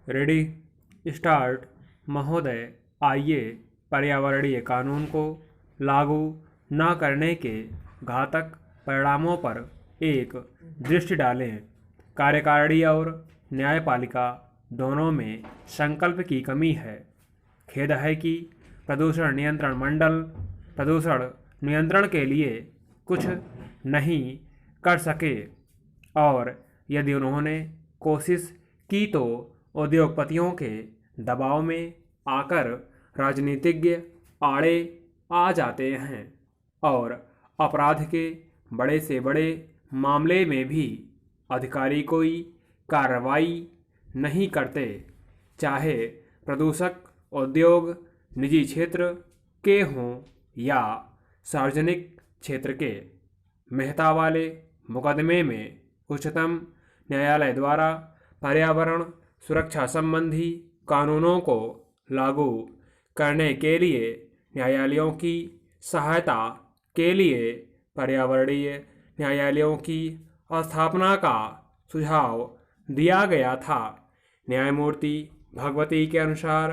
Ready start. महोदय, आइए पर्यावरणीय कानून को लागू न करने के घातक परिणामों पर एक दृष्टि डालें। कार्यकारिणी और न्यायपालिका दोनों में संकल्प की कमी है। खेद है कि प्रदूषण नियंत्रण मंडल प्रदूषण नियंत्रण के लिए कुछ नहीं कर सके, और यदि उन्होंने कोशिश की तो उद्योगपतियों के दबाव में आकर राजनीतिज्ञ आड़े आ जाते हैं और अपराध के बड़े से बड़े मामले में भी अधिकारी कोई कार्रवाई नहीं करते, चाहे प्रदूषक उद्योग निजी क्षेत्र के हों या सार्वजनिक क्षेत्र के। मेहता वाले मुकदमे में उच्चतम न्यायालय द्वारा पर्यावरण सुरक्षा संबंधी कानूनों को लागू करने के लिए न्यायालयों की सहायता के लिए पर्यावरणीय न्यायालयों की स्थापना का सुझाव दिया गया था। न्यायमूर्ति भगवती के अनुसार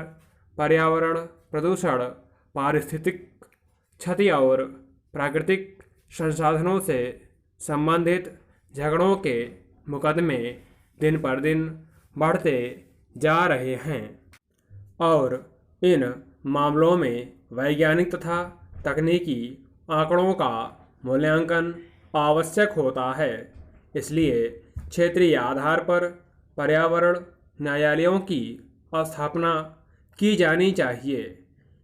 पर्यावरण प्रदूषण पारिस्थितिक क्षति और प्राकृतिक संसाधनों से संबंधित झगड़ों के मुकदमे दिन पर दिन बढ़ते जा रहे हैं और इन मामलों में वैज्ञानिक तथा तकनीकी आंकड़ों का मूल्यांकन आवश्यक होता है। इसलिए क्षेत्रीय आधार पर पर्यावरण न्यायालयों की स्थापना की जानी चाहिए,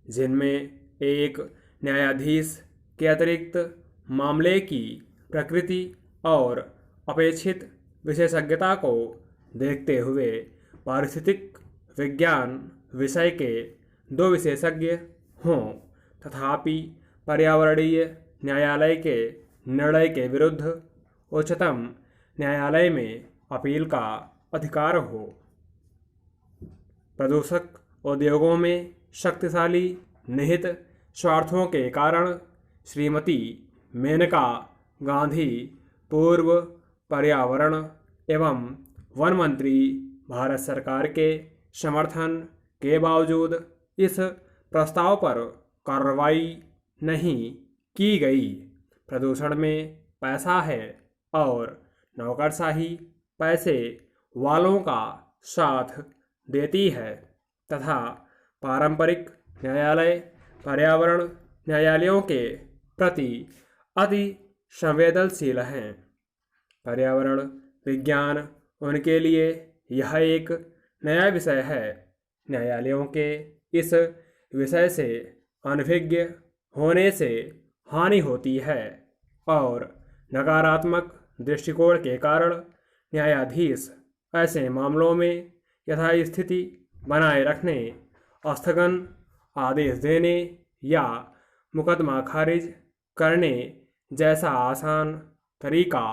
जिनमें एक न्यायाधीश के अतिरिक्त मामले की प्रकृति और अपेक्षित विशेषज्ञता को देखते हुए पारिस्थितिक विज्ञान विषय के 2 विशेषज्ञ हों। तथापि पर्यावरणीय न्यायालय के निर्णय के विरुद्ध उच्चतम न्यायालय में अपील का अधिकार हो। प्रदूषक उद्योगों में शक्तिशाली निहित स्वार्थों के कारण श्रीमती मेनका गांधी पूर्व पर्यावरण एवं वन मंत्री भारत सरकार के समर्थन के बावजूद इस प्रस्ताव पर कार्रवाई नहीं की गई। प्रदूषण में पैसा है और नौकरशाही पैसे वालों का साथ देती है तथा पारंपरिक न्यायालय पर्यावरण न्यायालयों के प्रति अति संवेदनशील हैं। पर्यावरण विज्ञान उनके लिए यह एक नया विषय है। न्यायालयों के इस विषय से अनभिज्ञ होने से हानि होती है और नकारात्मक दृष्टिकोण के कारण न्यायाधीश ऐसे मामलों में यथास्थिति बनाए रखने, स्थगन आदेश देने या मुकदमा खारिज करने जैसा आसान तरीका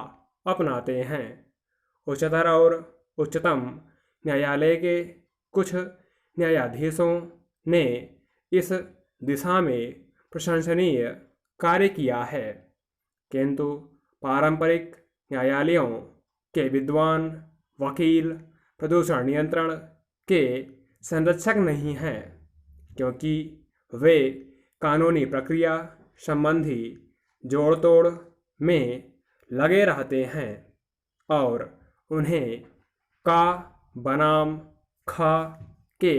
अपनाते हैं। उच्चतर और उच्चतम न्यायालय के कुछ न्यायाधीशों ने इस दिशा में प्रशंसनीय कार्य किया है, किंतु पारंपरिक न्यायालयों के विद्वान वकील प्रदूषण नियंत्रण के संरक्षक नहीं हैं, क्योंकि वे कानूनी प्रक्रिया संबंधी जोड़ तोड़ में लगे रहते हैं और उन्हें का बनाम खा के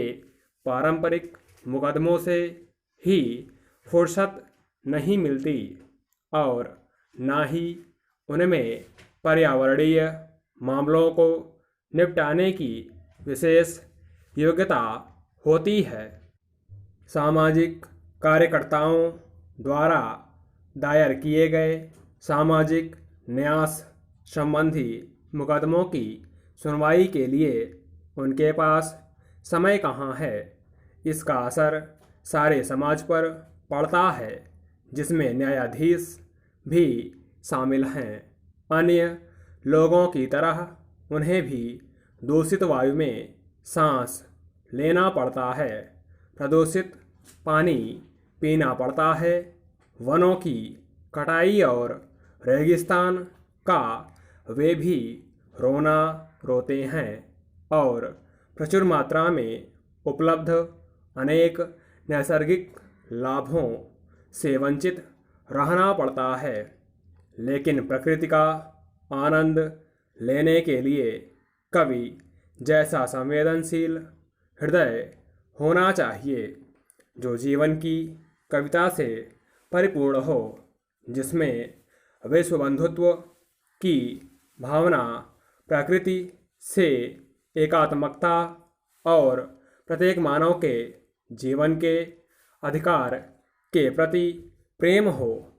पारंपरिक मुकदमों से ही फुर्सत नहीं मिलती और ना ही उनमें पर्यावरणीय मामलों को निपटाने की विशेष योग्यता होती है। सामाजिक कार्यकर्ताओं द्वारा दायर किए गए सामाजिक न्यास संबंधी मुकदमों की सुनवाई के लिए उनके पास समय कहाँ है। इसका असर सारे समाज पर पड़ता है, जिसमें न्यायाधीश भी शामिल हैं। अन्य लोगों की तरह उन्हें भी दूषित वायु में सांस लेना पड़ता है, प्रदूषित पानी पीना पड़ता है, वनों की कटाई और रेगिस्तान का वे भी रोना रोते हैं और प्रचुर मात्रा में उपलब्ध अनेक नैसर्गिक लाभों से वंचित रहना पड़ता है, लेकिन प्रकृति का आनंद लेने के लिए कवि जैसा संवेदनशील हृदय होना चाहिए, जो जीवन की कविता से परिपूर्ण हो, जिसमें विश्व बंधुत्व की भावना, प्रकृति से एकात्मकता और प्रत्येक मानव के जीवन के अधिकार के प्रति प्रेम हो।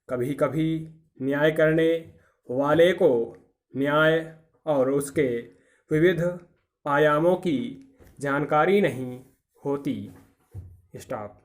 कभी कभी न्याय करने वाले को न्याय और उसके विविध आयामों की जानकारी नहीं होती। स्टॉप।